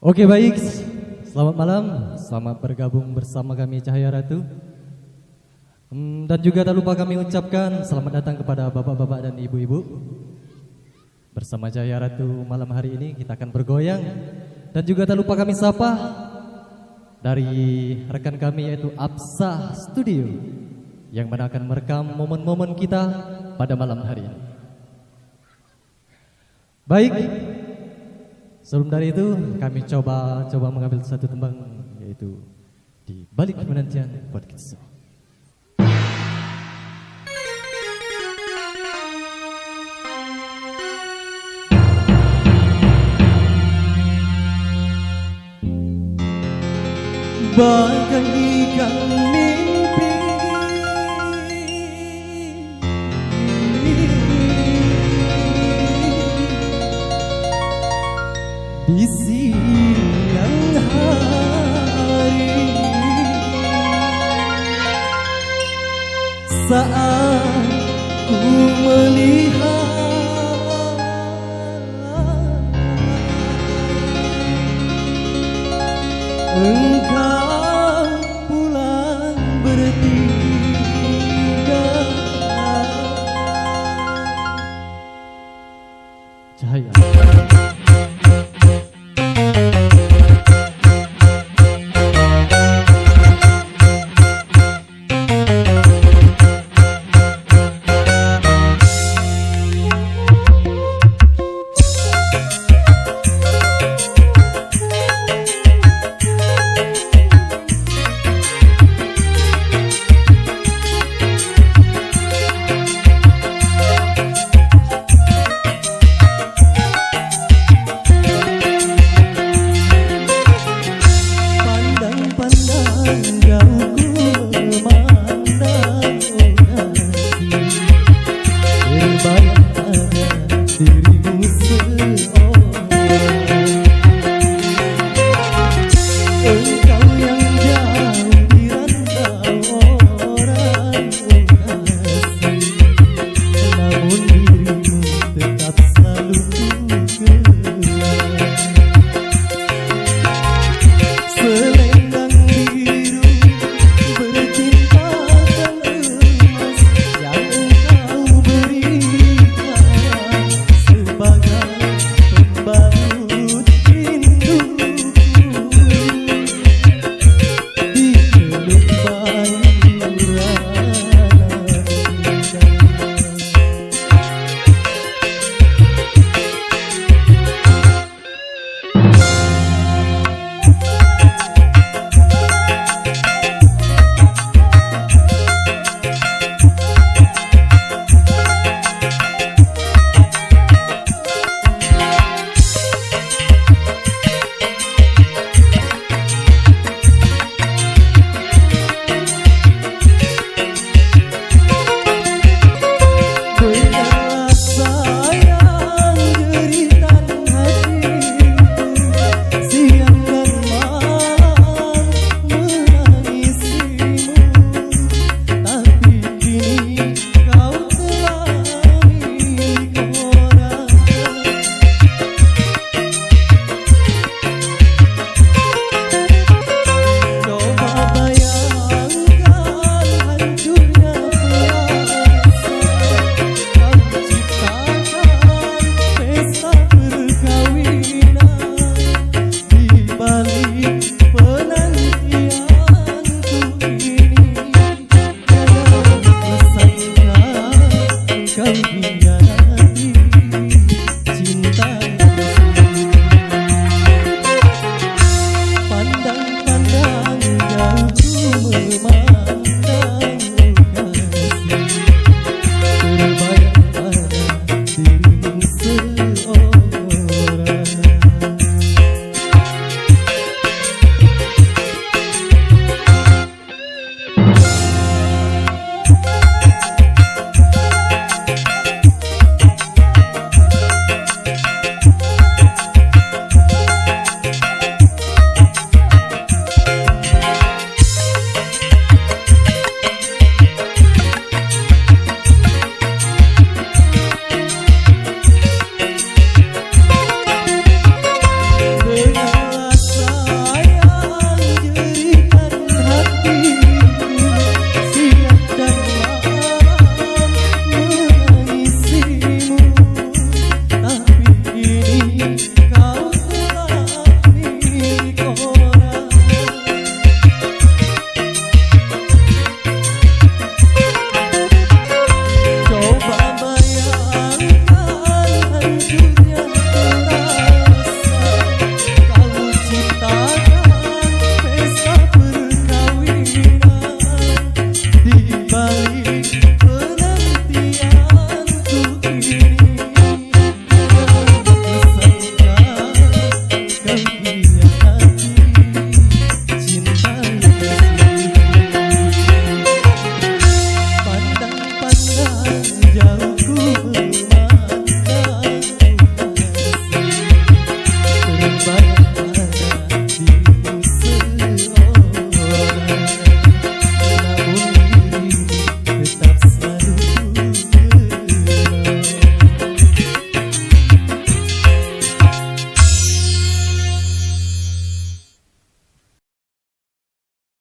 Oke baik, selamat malam, selamat bergabung bersama kami Cahaya Ratu. Dan juga tak lupa kami ucapkan selamat datang kepada bapak-bapak dan ibu-ibu. Bersama Cahaya Ratu malam hari ini kita akan bergoyang. Dan juga tak lupa kami sapa dari rekan kami yaitu Absah Studio, yang mana akan merekam momen-momen kita pada malam hari ini. Baik, sebelum dari itu kami coba mengambil satu tembang, yaitu Di Balik Penantian Podcast. Bagai ikan mimpi di siang hari, saat ku melihat engkau pulang bertinggal. Cahaya. Balik